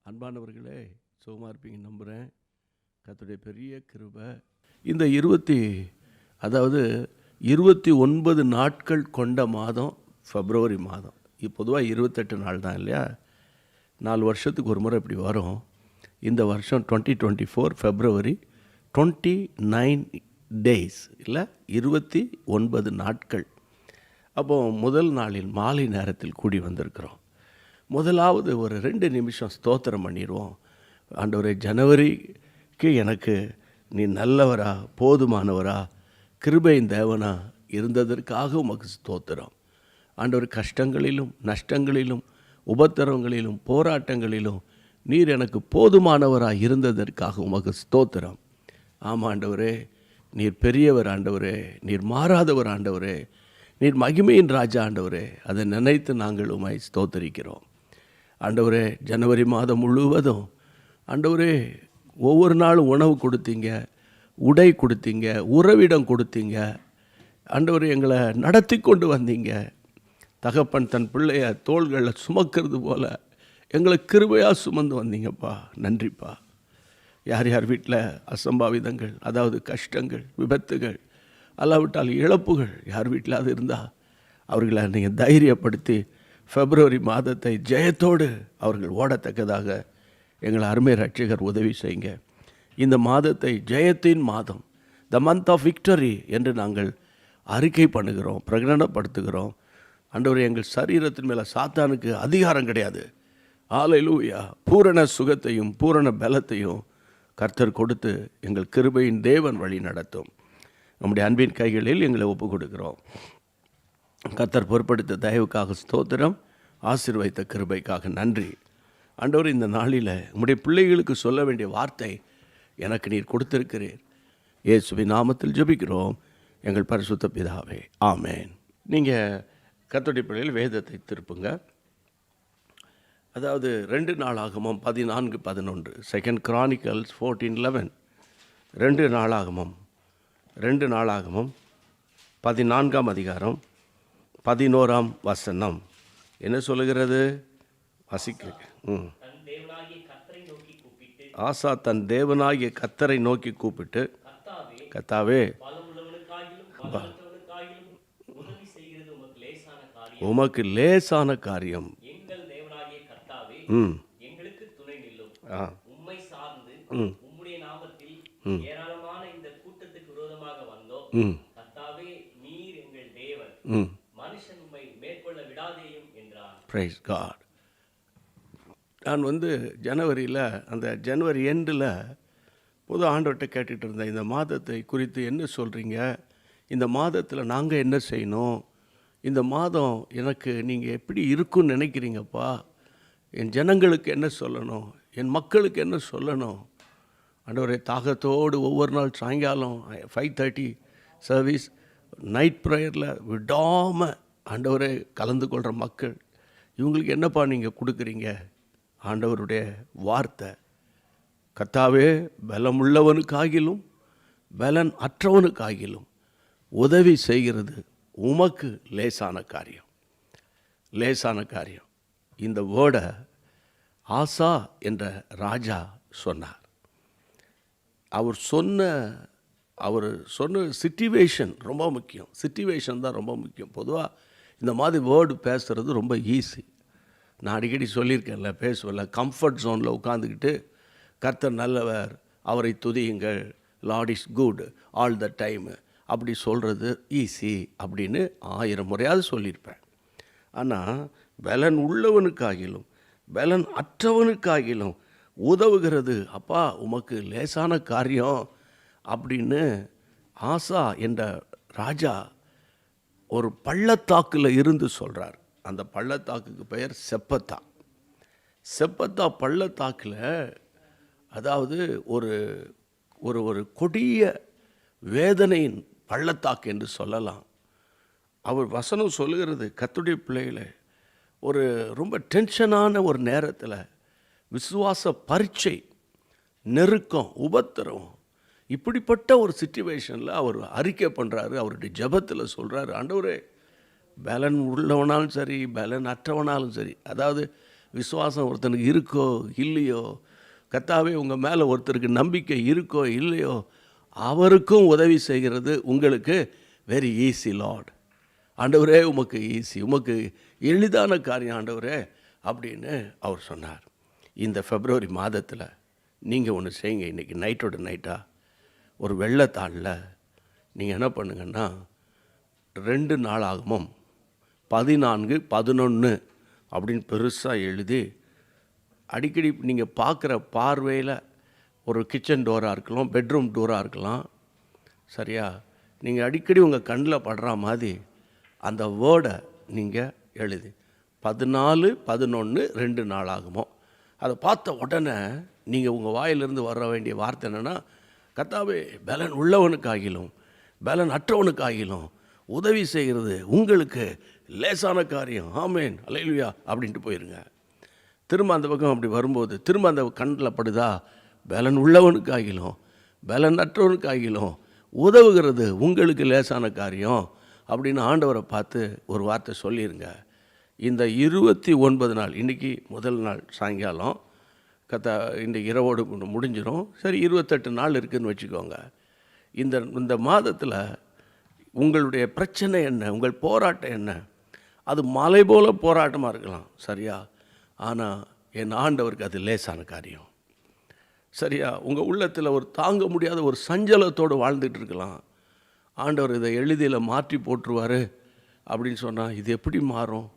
அன்பானவர்களே, சுகமாக இருப்பீங்க நம்புகிறேன். கர்த்தருடைய பெரிய கிருபை. இந்த 29 நாட்கள் கொண்ட மாதம் பிப்ரவரி மாதம். பொதுவாக 28 நாள் தான் இல்லையா? 4 வருஷத்துக்கு ஒரு முறை இப்படி வரும். இந்த வருஷம் 2024 February 29 days இல்லை, 29 நாட்கள். அப்போது முதல் நாளில் மாலை நேரத்தில் கூடி வந்திருக்கிறோம். முதலாவது ஒரு 2 நிமிஷம் ஸ்தோத்திரம் பண்ணிடுவோம். ஆண்டவரே, ஜனவரிக்கு எனக்கு நீ நல்லவரா, போதுமானவரா, கிருபையின் தேவனா இருந்ததற்காக உமக்கு ஸ்தோத்திரம். ஆண்டவர், கஷ்டங்களிலும் நஷ்டங்களிலும் உபத்திரவங்களிலும் போராட்டங்களிலும் நீர் எனக்கு போதுமானவராக இருந்ததற்காக உமக்கு ஸ்தோத்திரம். ஆமாம் ஆண்டவரே, நீர் பெரியவர் ஆண்டவரே, நீர் மாறாதவர் ஆண்டவரே, நீர் மகிமையின் ராஜா ஆண்டவரே. அதை நினைத்து நாங்கள் உம்மை ஸ்தோத்தரிக்கிறோம் ஆண்டவரே. ஜனவரி மாதம் முழுவதும் ஆண்டவரே ஒவ்வொரு நாளும் உணவு கொடுத்தீங்க, உடை கொடுத்தீங்க, உறவிடம் கொடுத்தீங்க ஆண்டவரே. எங்களை நடத்தி கொண்டு வந்தீங்க. தகப்பன் தன் பிள்ளைய தோள்களில் சுமக்கிறது போல எங்களை கிருபையாக சுமந்து வந்தீங்கப்பா. நன்றிப்பா. யார் யார் வீட்டில் அசம்பாவிதங்கள், அதாவது கஷ்டங்கள், விபத்துகள், அல்லாவிட்டால் இழப்புகள் யார் வீட்டில் அது இருந்தால் அவர்களை நீங்கள் தைரியப்படுத்தி பிப்ரவரி மாதத்தை ஜெயத்தோடு அவர்கள் ஓடத்தக்கதாக எங்களை அருமை ரட்சகர் உதவி செய்யுங்க. இந்த மாதத்தை ஜெயத்தின் மாதம், த மந்த் ஆஃப் விக்டரி என்று நாங்கள் அறிக்கை பண்ணுகிறோம், பிரகடனப்படுத்துகிறோம். ஆண்டவரே, எங்கள் சரீரத்தின் மேலே சாத்தானுக்கு அதிகாரம் கிடையாது. ஹல்லேலூயா. பூரண சுகத்தையும் பூரண பலத்தையும் கர்த்தர் கொடுத்து எங்கள் கிருபையின் தேவன் வழி நடத்தும். நம்முடைய அன்பின் கைகளில் எங்களை ஒப்பு கொடுக்கிறோம். கர்த்தர் பொறுப்படுத்த தயவுக்காக ஸ்தோத்திரம், ஆசீர்வதித்த கிருபைக்காக நன்றி. ஆண்டவர், இந்த நாளில் உம்முடைய பிள்ளைகளுக்கு சொல்ல வேண்டிய வார்த்தை எனக்கு நீர் கொடுத்திருக்கிறீர். இயேசுவின் நாமத்தில் ஜெபிக்கிறோம் எங்கள் பரிசுத்த பிதாவே, ஆமேன். நீங்கள் கர்த்தருடைய பிள்ளைகள் வேதத்தை திருப்புங்க. அதாவது 2 நாளாகமம் 14:11, 2 Chronicles 14:11. 2 நாளாகமம் 14ஆம் அதிகாரம் 11ஆம் வசனம் என்ன சொல்லுகிறது? வசிக்க. ஆசா தன் தேவனாகிய கர்த்தரை நோக்கி கூப்பிட்டு, கர்த்தாவே, உமக்கு லேசான காரியம், எங்களுக்கு துணை நில்லும். உம்மை சார்ந்து உம்முடைய நாமத்தில் ஏராளமான இந்த கூட்டத்துக்கு விரோதமாக வந்தோம். கர்த்தாவே, நீர் எங்கள் தேவன், மனுஷன் உம்மை மேற்கொள்ள விடாதேயும் என்றார். Praise God. நான் ஜனவரியில், அந்த ஜனவரி எண்டில் பொது ஆண்டவர்கிட்ட கேட்டுட்டு இருந்தேன், இந்த மாதத்தை குறித்து என்ன சொல்கிறீங்க, இந்த மாதத்தில் நாங்கள் என்ன செய்யணும், இந்த மாதம் எனக்கு நீங்கள் எப்படி இருக்குன்னு நினைக்கிறீங்கப்பா, என் ஜனங்களுக்கு என்ன சொல்லணும், என் மக்களுக்கு என்ன சொல்லணும். ஆண்டவரே, தாகத்தோடு ஒவ்வொரு நாள் சாயங்காலம் 5:30 சர்வீஸ், நைட் ப்ரேயரில் விடாமல் ஆண்டவரே கலந்து கொள்கிற மக்கள், இவங்களுக்கு என்னப்பா நீங்கள் கொடுக்குறீங்க? ஆண்டவருடைய வார்த்தை, கர்த்தாவே, பலமுள்ளவனுக்காகிலும் பலன் அற்றவனுக்காகிலும் உதவி செய்கிறது உமக்கு லேசான காரியம். லேசான காரியம். இந்த வேர்டை ஆசா என்ற ராஜா சொன்னார். அவர் சொன்ன சிச்சுவேஷன் ரொம்ப முக்கியம். சிச்சுவேஷன் தான் ரொம்ப முக்கியம். பொதுவாக இந்த மாதிரி வேர்டு பேசுகிறது ரொம்ப ஈஸி. நான் அடிக்கடி சொல்லியிருக்கேன்ல, பேசுவேன்ல, கம்ஃபர்ட் ஜோனில் உட்காந்துக்கிட்டு கர்த்தர் நல்லவர், அவரை துதியுங்கள், Lord is good all the time, அப்படி சொல்கிறது ஈஸி அப்படின்னு 1000 முறையாவது சொல்லியிருப்பேன். ஆனால் பலன் உள்ளவனுக்காகிலும் பலன் அற்றவனுக்காகிலும் உதவுகிறது அப்பா உமக்கு லேசான காரியம் அப்படின்னு ஆசா என்ற ராஜா ஒரு பள்ளத்தாக்கில் இருந்து சொல்கிறார். அந்த பள்ளத்தாக்குக்கு பெயர் செப்பத்தா. செப்பத்தா பள்ளத்தாக்கில், அதாவது ஒரு ஒரு ஒரு கொடிய வேதனையின் பள்ளத்தாக்கு என்று சொல்லலாம். அவர் வசனம் சொல்லுகிறது, கர்த்தருடைய பிள்ளைகளை, ஒரு ரொம்ப டென்ஷனான ஒரு நேரத்தில், விசுவாச பரீட்சை, நெருக்கம், உபத்திரம், இப்படிப்பட்ட ஒரு சிச்சுவேஷனில் அவர் அறிக்கை பண்ணுறாரு. அவருடைய ஜெபத்தில் சொல்கிறாரு, ஆண்டவரே, பலன் உள்ளவனாலும் சரி பலன் அற்றவனாலும் சரி, அதாவது விசுவாசம் ஒருத்தனுக்கு இருக்கோ இல்லையோ, கர்த்தாவே உங்கள் மேலே ஒருத்தருக்கு நம்பிக்கை இருக்கோ இல்லையோ, அவருக்கும் உதவி செய்கிறது உங்களுக்கு வெரி ஈஸி லார்ட். ஆண்டவரே உமக்கு ஈஸி, உமக்கு எளிதான காரியம் ஆண்டவரே அப்படின்னு அவர் சொன்னார். இந்த பிப்ரவரி மாதத்தில் நீங்கள் ஒன்று செய்யுங்க. இன்றைக்கி நைட்டோட நைட்டாக ஒரு வெள்ளைத்தாளில் நீங்கள் என்ன பண்ணுங்கன்னா 2 நாளாகமும் 14-11 அப்படின்னு பெருசாக எழுதி, அடிக்கடி நீங்கள் பார்க்குற பார்வையில் ஒரு கிச்சன் டோராக இருக்கலாம், பெட்ரூம் டோராக இருக்கலாம், சரியா, நீங்கள் அடிக்கடி உங்கள் கண்ணில் படுற மாதிரி அந்த வேர்டை நீங்கள் எழுதி 14-11 2 நாளாகுமோ. அதை பார்த்த உடனே நீங்கள் உங்கள் வாயிலிருந்து வர வேண்டிய வார்த்தை என்னென்னா, கர்த்தாவே பலன் உள்ளவனுக்காகிலும் பலன் அற்றவனுக்காகிலும் உதவி செய்கிறது உங்களுக்கு லேசான காரியம், ஆமேன் அல்லேலூயா அப்படின்ட்டு போயிருங்க. திரும்ப அந்த பக்கம் அப்படி வரும்போது திரும்ப அந்த கண்ணில் படுதா, பலன் உள்ளவனுக்காகிலும் பலன் அற்றவனுக்காகிலும் உதவுகிறது உங்களுக்கு லேசான காரியம் அப்படின்னு ஆண்டவரை பார்த்து ஒரு வார்த்தை சொல்லிடுங்க. இந்த 29 நாள், இன்றைக்கி முதல் நாள் சாயங்காலம், இன்றைக்கி இரவோடு முடிஞ்சிடும். சரி, 28 நாள் இருக்குதுன்னு வச்சுக்கோங்க. இந்த மாதத்தில் உங்களுடைய பிரச்சனை என்ன, உங்கள் போராட்டம் என்ன, அது மலை போல போராட்டமாக இருக்கலாம், சரியா, ஆனால் என் ஆண்டவருக்கு அது லேசான காரியம், சரியா. உங்கள் உள்ளத்தில் ஒரு தாங்க முடியாத ஒரு சஞ்சலத்தோடு வாழ்ந்துட்டு இருக்கலாம். ஆண்டவர் இதை எளிதில் மாற்றி போட்டுருவார் அப்படின்னு சொன்னால், இது எப்படி மாறும்,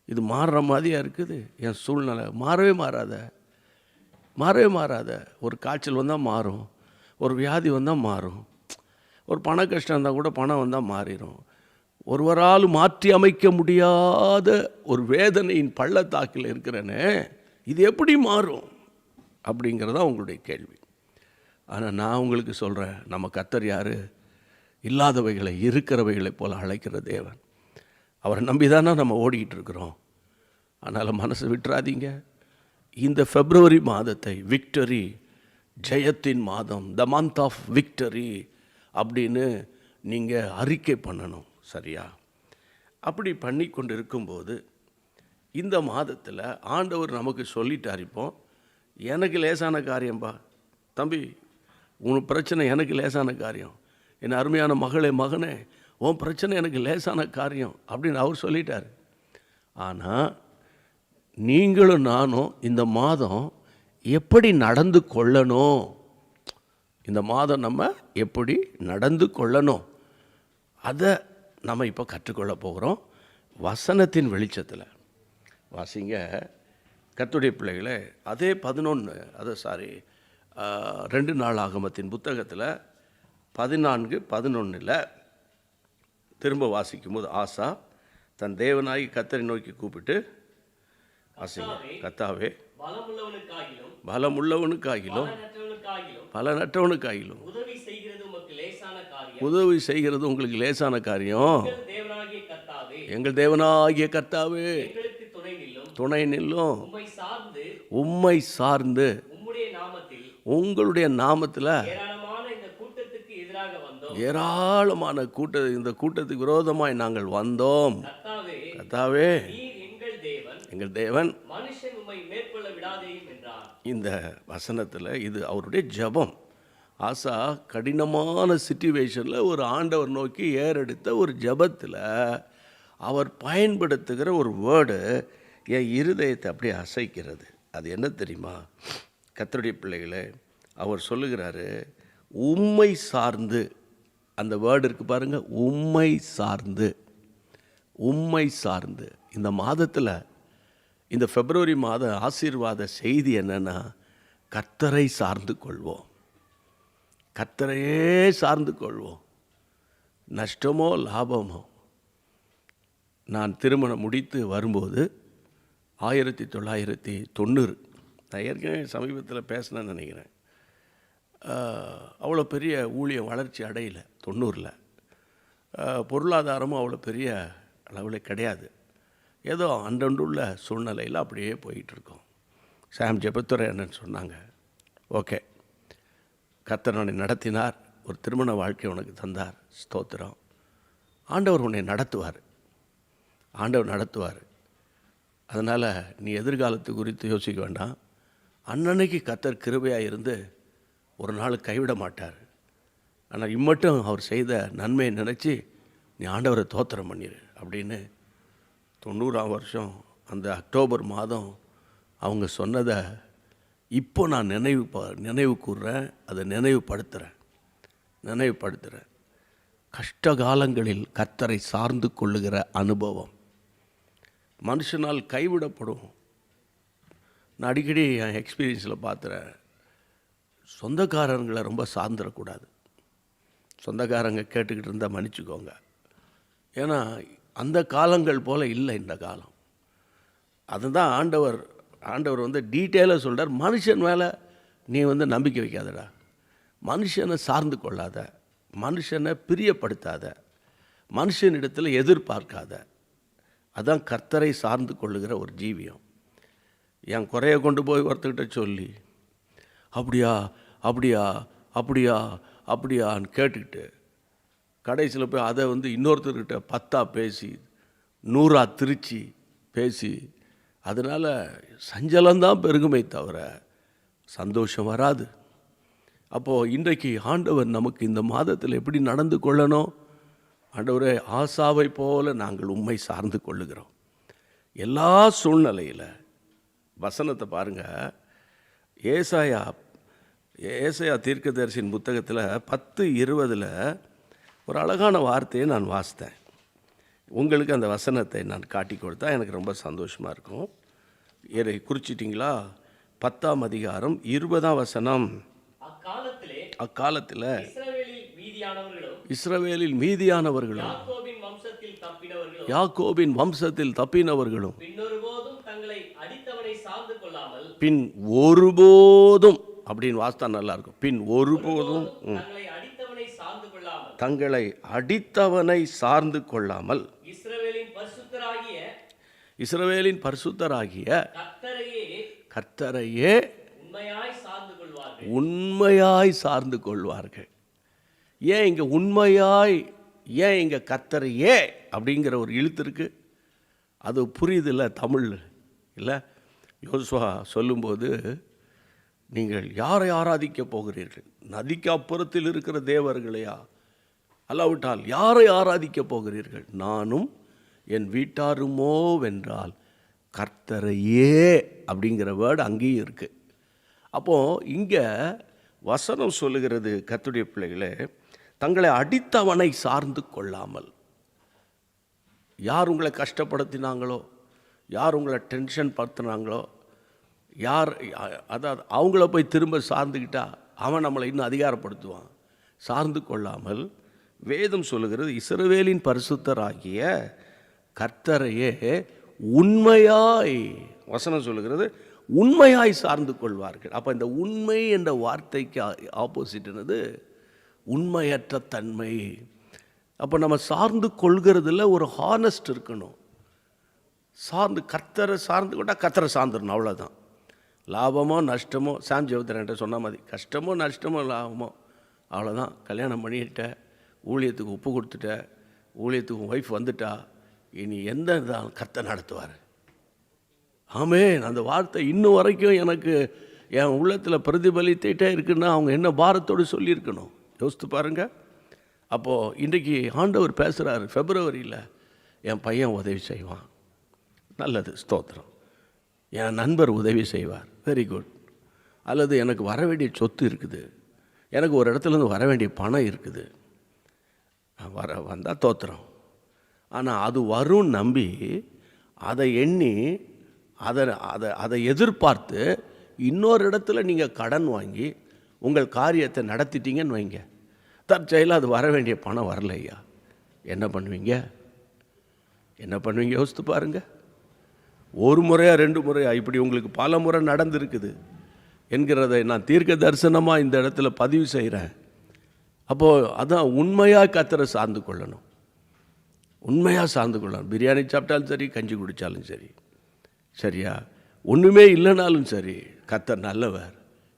இது மாறுற மாதிரியாக இருக்குது என் சூழ்நிலை, மாறவே மாறாத. ஒரு காய்ச்சல் வந்தால் மாறும், ஒரு வியாதி வந்தால் மாறும், ஒரு பண கஷ்டம் இருந்தால் கூட பணம் வந்தால் மாறிடும். ஒருவரால் மாற்றி அமைக்க முடியாத ஒரு வேதனையின் பள்ளத்தாக்கில் இருக்கிறேனே, இது எப்படி மாறும் அப்படிங்கிறதா உங்களுடைய கேள்வி. ஆனால் நான் உங்களுக்கு சொல்கிறேன், நம்ம கர்த்தர் யார், இல்லாதவைகளை இருக்கிறவைகளை போல் அழைக்கிற தேவன். அவரை நம்பி தானே நம்ம ஓடிக்கிட்டு இருக்கிறோம். அதனால் மனசை விட்டுறாதீங்க. இந்த பிப்ரவரி மாதத்தை விக்டரி, ஜெயத்தின் மாதம், த மந்த் ஆஃப் விக்டரி அப்படின்னு நீங்கள் அறிக்கை பண்ணணும், சரியா. அப்படி பண்ணி கொண்டு இருக்கும்போது இந்த மாதத்தில் ஆண்டவர் நமக்கு சொல்லிட்டார், இப்போ எனக்கு லேசான காரியம்பா தம்பி, உன் பிரச்சனை எனக்கு லேசான காரியம், என் அருமையான மகனே உன் பிரச்சனை எனக்கு லேசான காரியம் அப்படின்னு அவர் சொல்லிட்டார். ஆனால் நீங்களும் நானும் இந்த மாதம் எப்படி நடந்து கொள்ளணும், இந்த மாதம் நம்ம எப்படி நடந்து கொள்ளணும், அதை நம்ம இப்போ கற்றுக்கொள்ள போகிறோம். வசனத்தின் வெளிச்சத்தில் வாசிங்க கர்த்தருடைய பிள்ளைகளே. அதே 2 நாளாகமத்தின் புத்தகத்தில் 14-11 திரும்ப வாசிக்கும்போது, ஆசா தன் தேவனாகி கர்த்தரை நோக்கி கூப்பிட்டு வாசிங்க. கர்த்தாவே பலமுள்ளவனுக்காகிலும் பலனற்றவனுக்காகிலும் உதவி செய்கிறது உங்களுக்கு லேசான காரியம். எங்கள் தேவனாகிய கர்த்தாவே துணை நில்லும். உம்மை சார்ந்து உங்களுடைய நாமத்தில் ஏராளமான இந்த கூட்டத்துக்கு விரோதமாய் நாங்கள் வந்தோம். கர்த்தாவே எங்கள் தேவன். இந்த வசனத்தில் இது அவருடைய ஜெபம். ஆசா கடினமான சிச்சுவேஷனில் ஒரு ஆண்டவர் நோக்கி ஏறெடுத்த ஒரு ஜெபத்தில் அவர் பயன்படுத்துகிற ஒரு வேர்டு என் இருதயத்தை அப்படியே அசைக்கிறது. அது என்ன தெரியுமா கர்த்தருடைய பிள்ளைகளே, அவர் சொல்லுகிறாரு உம்மை சார்ந்து. அந்த வேர்டு இருக்குது பாருங்கள், உம்மை சார்ந்து. உம்மை சார்ந்து இந்த மாதத்தில், இந்த பிப்ரவரி மாத ஆசீர்வாத செய்தி என்னென்னா, கர்த்தரை சார்ந்து கொள்வோம், கர்த்தரையே சார்ந்து கொள்வோம். நஷ்டமோ லாபமோ. நான் திருமணம் முடித்து வரும்போது 1990, நான் ஏற்கனவே சமீபத்தில் பேசினேன்னு நினைக்கிறேன், அவ்வளோ பெரிய ஊழியம் வளர்ச்சி அடையலை 90. பொருளாதாரமும் அவ்வளோ பெரிய அளவில் கிடையாது. ஏதோ அன்றன்றுள்ள சூழ்நிலையில் அப்படியே போயிட்டுருக்கோம். சாம் ஜெபத்துறை என்னன்னு சொன்னாங்க, ஓகே கர்த்தர் உன்னை நடத்தினார், ஒரு திருமண வாழ்க்கை உனக்கு தந்தார், ஸ்தோத்திரம். ஆண்டவர் உன்னை நடத்துவார், ஆண்டவர் நடத்துவார். அதனால் நீ எதிர்காலத்து குறித்து யோசிக்க வேண்டாம். அன்னன்னைக்கு கர்த்தர் கிருபையாக இருந்து ஒரு நாள் கைவிட மாட்டார். ஆனால் இம்மட்டும் அவர் செய்த நன்மையை நினச்சி நீ ஆண்டவரை தோத்திரம் பண்ணிடு அப்படின்னு 90ஆம் வருஷம் அந்த அக்டோபர் மாதம் அவங்க சொன்னதை இப்போ நான் நினைவு கூர்றேன், அதை நினைவுபடுத்துகிறேன். கஷ்ட காலங்களில் கர்த்தரை சார்ந்து கொள்ளுகிற அனுபவம் மனுஷனால் கைவிடப்படும். நான் அடிக்கடி என் எக்ஸ்பீரியன்ஸில் பார்த்துறேன், சொந்தக்காரங்களை ரொம்ப சார்ந்துடக்கூடாது. சொந்தக்காரங்க கேட்டுக்கிட்டு இருந்தால் மன்னிச்சுக்கோங்க. ஏன்னா அந்த காலங்கள் போல் இல்லை இந்த காலம். அதுதான் ஆண்டவர் டீட்டெயிலாக சொல்கிறார். மனுஷன் மேலே நீ நம்பிக்கை வைக்காதடா, மனுஷனை சார்ந்து கொள்ளாத, மனுஷனை பிரியப்படுத்தாத, மனுஷனிடத்தில் எதிர்பார்க்காத. அதான் கர்த்தரை சார்ந்து கொள்ளுகிற ஒரு ஜீவியம். என் குறைய கொண்டு போய் ஒருத்தக்கிட்ட சொல்லி அப்படியா அப்படியா அப்படியா அப்படியான்னு கேட்டுக்கிட்டு கடைசியில் போய் அதை இன்னொருத்தர்கிட்ட 10 பேசி 100 திருச்சி பேசி அதனால் சஞ்சலம்தான் பெருகுமே தவிர சந்தோஷம் வராது. அப்போது இன்றைக்கு ஆண்டவர் நமக்கு இந்த மாதத்தில் எப்படி நடந்து கொள்ளணும்? ஆண்டவரே, ஆசாவை போல நாங்கள் உம்மை சார்ந்து கொள்ளுகிறோம். எல்லா சூழ்நிலையில் வசனத்தை பாருங்கள். ஏசாயா தீர்க்கதரிசியின் புத்தகத்தில் 10:20 ஒரு அழகான வார்த்தையை நான் வாசித்தேன். உங்களுக்கு அந்த வசனத்தை நான் காட்டி கொடுத்தா எனக்கு ரொம்ப சந்தோஷமாக இருக்கும். இதை குறிச்சிட்டிங்களா? 10ஆம் அதிகாரம் 20ஆம் வசனம். அக்காலத்தில் இஸ்ரவேலில் மீதியானவர்களும் யாக்கோபின் வம்சத்தில் தப்பினவர்களும் பின் ஒருபோதும் அப்படின்னு வாஸ்தா நல்லா இருக்கும். பின் ஒருபோதும் தங்களை அடித்தவனை சார்ந்து கொள்ளாமல் இஸ்ரவேலின் பரிசுத்தராகிய கர்த்தரையே உண்மையாய் சார்ந்து கொள்வார்கள். ஏன் இங்கே உண்மையாய், ஏன் இங்கே கர்த்தரையே அப்படிங்கிற ஒரு எழுத்து இருக்கு? அது புரியுதில்ல தமிழ் இல்லை? யோசுவா சொல்லும்போது, நீங்கள் யாரை ஆராதிக்க போகிறீர்கள்? நதிக்கு அப்புறத்தில் இருக்கிற தேவர்களையா? அல்லாவிட்டால் யாரை ஆராதிக்க போகிறீர்கள்? நானும் என் வீட்டாருமோ வென்றால் கர்த்தரையே அப்படிங்கிற வேர்டு அங்கேயும் இருக்குது. அப்போது இங்கே வசனம் சொல்லுகிறது, கர்த்தருடைய பிள்ளைகளே, தங்களை அடித்தவனை சார்ந்து கொள்ளாமல். யார் உங்களை கஷ்டப்படுத்தினாங்களோ, யார் உங்களை டென்ஷன் படுத்தினாங்களோ, யார் அதாவது அவங்கள போய் திரும்ப சார்ந்துக்கிட்டா அவன் நம்மளை இன்னும் அதிகாரப்படுத்துவான். சார்ந்து கொள்ளாமல் வேதம் சொல்லுகிறது, இஸ்ரவேலின் பரிசுத்தராகிய கர்த்தரையே உண்மையாய், வசனம் சொல்லுகிறது, உண்மையாய் சார்ந்து கொள்வார்கள். அப்போ இந்த உண்மை என்ற வார்த்தைக்கு ஆப்போசிட் என்னது? உண்மையற்ற தன்மை. அப்போ நம்ம சார்ந்து கொள்கிறதுல ஒரு ஹானஸ்ட் இருக்கணும். கர்த்தரை சார்ந்து கொண்டால் கர்த்தரை சார்ந்துடணும், அவ்வளோதான். லாபமோ நஷ்டமோ, சாம் ஜெவத்தரன்ட்ட சொன்ன மாதிரி, கஷ்டமோ நஷ்டமோ லாபமோ, அவ்வளோதான். கல்யாணம் பண்ணிக்கிட்ட, ஊழியத்துக்கு உப்பு கொடுத்துட்ட, ஊழியத்துக்கு ஒய்ஃப் வந்துட்டா, இனி எந்த கர்த்தர் நடத்துவார். ஆமென். அந்த வார்த்தை இன்னும் வரைக்கும் எனக்கு என் உள்ளத்தில் பிரதிபலித்துட்டே இருக்குன்னா அவங்க என்ன பாரத்தோடு சொல்லியிருக்கணும், யோசித்து பாருங்கள். அப்போது இன்றைக்கி ஆண்டவர் பேசுகிறாரு, பிப்ரவரியில் என் பையன் உதவி செய்வான், நல்லது, ஸ்தோத்திரம். என் நண்பர் உதவி செய்வார், வெரி குட். அல்லது எனக்கு வர வேண்டிய சொத்து இருக்குது, எனக்கு ஒரு இடத்துலேருந்து வர வேண்டிய பணம் இருக்குது, வந்தால் தோத்திரம். ஆனால் அது வரும் நம்பி, அதை எண்ணி, அதை எதிர்பார்த்து இன்னொரு இடத்துல நீங்கள் கடன் வாங்கி உங்கள் காரியத்தை நடத்திட்டீங்கன்னு வைங்க, தற்செயலாக அது வர வேண்டிய பணம் வரலையா, என்ன பண்ணுவீங்க? யோசித்து பாருங்கள். ஒரு முறையா 2 முறையா இப்படி உங்களுக்கு பல முறை நடந்திருக்குது என்கிறதை நான் தீர்க்க தரிசனமாக இந்த இடத்துல பதிவு செய்கிறேன். அப்போது அதான் உண்மையாக கர்த்தரை சார்ந்து கொள்ளணும், உண்மையாக சார்ந்து கொள்ளணும். பிரியாணி சாப்பிட்டாலும் சரி, கஞ்சி குடித்தாலும் சரி, சரியா? ஒன்றுமே இல்லைனாலும் சரி, கர்த்தர் நல்லவர்,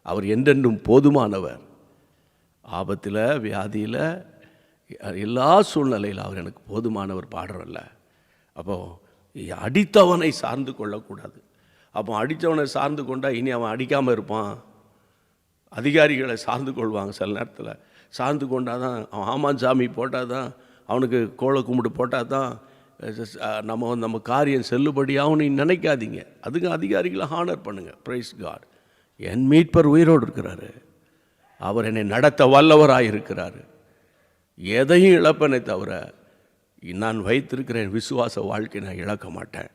அவர் என்றென்றும் போதுமானவர். ஆபத்தில், வியாதியில், எல்லா சூழ்நிலையில் அவர் எனக்கு போதுமானவர் பாடுறல்ல. அப்போது அடித்தவனை சார்ந்து கொள்ளக்கூடாது. அப்போ அடித்தவனை சார்ந்து கொண்டால் இனி அவன் அடிக்காமல் இருப்பான். அதிகாரிகளை சார்ந்து கொள்வாங்க. சில நேரத்தில் சார்ந்து கொண்டால் தான் அவன் ஆமான் சாமி போட்டால் தான், அவனுக்கு கோலை கும்பிட்டு போட்டால் தான் நம்ம காரியம் செல்லுபடியாகவும் நீ நினைக்காதீங்க. அதுக்கு அதிகாரிகளை ஹானர் பண்ணுங்கள். Price God. என் மீட்பர் உயிரோடு இருக்கிறாரு. அவர் என்னை நடத்த வல்லவராக இருக்கிறாரு. எதையும் இழப்பனை தவிர நான் வைத்திருக்கிற என் விசுவாச வாழ்க்கை நான் இழக்க மாட்டேன்.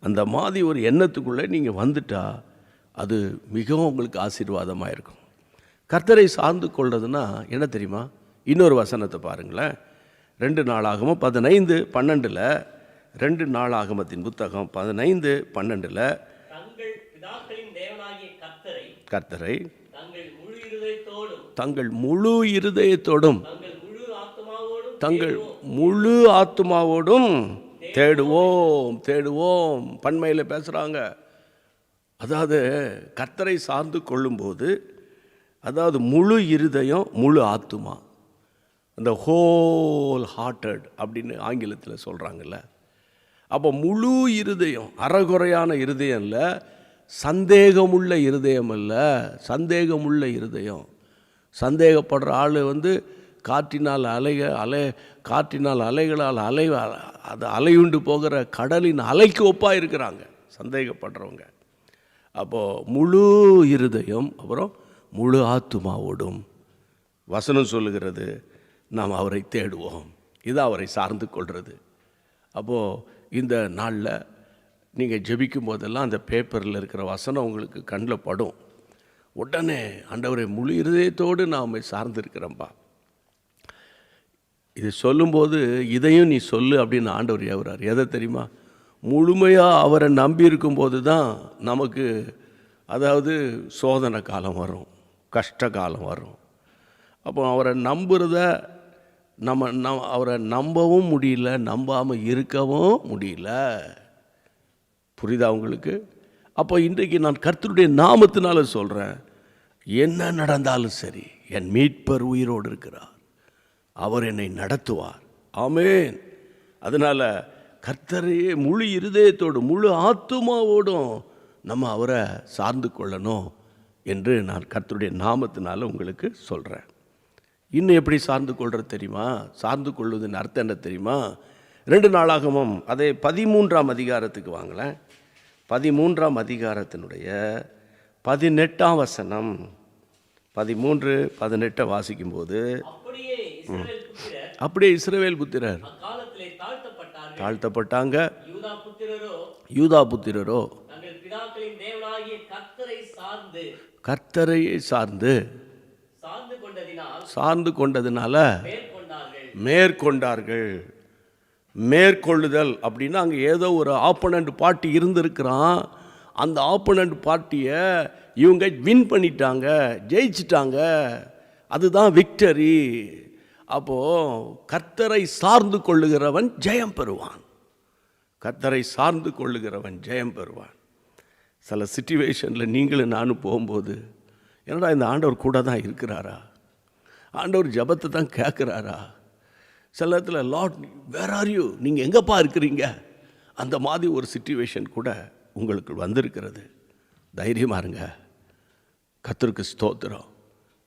அந்த மாதிரி ஒரு எண்ணத்துக்குள்ளே நீங்கள் வந்துட்டால் அது மிகவும் உங்களுக்கு ஆசீர்வாதமாக இருக்கும். கர்த்தரை சார்ந்து கொள்றதுன்னா என்ன தெரியுமா? இன்னொரு வசனத்தை பாருங்களேன். 2 நாளாகமம் 15:12. 2 நாளாகமத்தின் புத்தகம் 15:12. தங்கள் பிதாக்களின் தேவனாகிய கர்த்தரை தங்கள் முழு இருதயத்தோடும் தங்கள் முழு இருதயத்தோடும் தங்கள் முழு ஆத்துமாவோடும் தேடுவோம். பன்மையில் பேசுகிறாங்க. அதாவது கர்த்தரை சார்ந்து கொள்ளும்போது, அதாவது முழு இருதயம் முழு ஆத்துமா, அந்த ஹோல் ஹார்ட்டட் அப்படின்னு ஆங்கிலத்தில் சொல்கிறாங்கல்ல. அப்போ முழு இருதயம், அறகுறையான இருதயம் இல்லை, சந்தேகமுள்ள இருதயம் இல்லை, சந்தேகமுள்ள இருதயம். சந்தேகப்படுற ஆள் காற்றினால் அலைகளால் அது அலையுண்டு போகிற கடலின் அலைக்கு ஒப்பாக இருக்கிறாங்க சந்தேகப்படுறவங்க. அப்போது முழு இருதயம், அப்புறம் முழு ஆத்துமாவோடும் வசனம் சொல்லுகிறது நாம் அவரை தேடுவோம். இது அவரை சார்ந்து கொள்வது. அப்போது இந்த நாளில் நீங்கள் ஜெபிக்கும் போதெல்லாம் அந்த பேப்பரில் இருக்கிற வசனம் உங்களுக்கு கண்ணில் படும். உடனே ஆண்டவரை முழு இருதயத்தோடு நான் உம்மை சார்ந்திருக்கிறேன்ப்பா, இது சொல்லும்போது இதையும் நீ சொல்லு அப்படின்னு ஆண்டவர் ஏவுறார். எதை தெரியுமா? முழுமையாக அவரை நம்பி இருக்கும்போது தான் நமக்கு, அதாவது சோதனை காலம் வரும், கஷ்ட காலம் வரும். அப்போ அவரை நம்புறத அவரை நம்பவும் முடியல, நம்பாமல் இருக்கவும் முடியல. புரியுதா உங்களுக்கு? அப்போ இன்றைக்கு நான் கர்த்தருடைய நாமத்தினால சொல்கிறேன், என்ன நடந்தாலும் சரி என் மீட்பர் உயிரோடு இருக்கிறார், அவர் என்னை நடத்துவார். ஆமேன். அதனால் கர்த்தரையே முழு இருதயத்தோடு முழு ஆத்துமாவோடும் நம்ம அவரை சார்ந்து கொள்ளணும் என்று நான் கர்த்தருடைய நாமத்தினால உங்களுக்கு சொல்கிறேன். இன்னும் எப்படி சார்ந்து கொள்கிறது தெரியுமா? சார்ந்து கொள்வதுன்னு அர்த்தம் என்ன தெரியுமா? 2 நாளாகமம் அதே 13ஆம் அதிகாரத்துக்கு வாங்களேன். 13ஆம் அதிகாரத்தினுடைய 18ஆம் வசனம். 13:18 வாசிக்கும்போது, அப்படியே இஸ்ரவேல் புத்திரர் தாழ்த்தப்பட்டாங்க, யூதா புத்திரரோ கர்த்தரையே சார்ந்து கொண்டதினால மேற்கொண்டார்கள். மேற்கொள்ளுதல் அப்படின்னா அங்கே ஏதோ ஒரு ஆப்போனண்ட் பார்ட்டி இருந்திருக்கிறான். அந்த ஆப்போனண்ட் பார்ட்டியை இவங்க வின் பண்ணிட்டாங்க, ஜெயிச்சிட்டாங்க. அதுதான் விக்டரி. அப்போது கர்த்தரை சார்ந்து கொள்ளுகிறவன் ஜெயம் பெறுவான். கர்த்தரை சார்ந்து கொள்ளுகிறவன் ஜெயம் பெறுவான். சில சிச்சுவேஷனில் நீங்களும் நானும் போகும்போது, என்னடா இந்த ஆண்டவர் கூட தான் இருக்கிறாரா, ஆண்டவர் ஜபத்தை தான் கேட்குறாரா? சில நேரத்தில் லார்ட் வேர் ஆர் யூ, நீங்கள் எங்கேப்பா இருக்கிறீங்க, அந்த மாதிரி ஒரு சிச்சுவேஷன் கூட உங்களுக்கு வந்திருக்கிறது. தைரியமாக இருங்க. கர்த்தருக்கு ஸ்தோத்திரம்.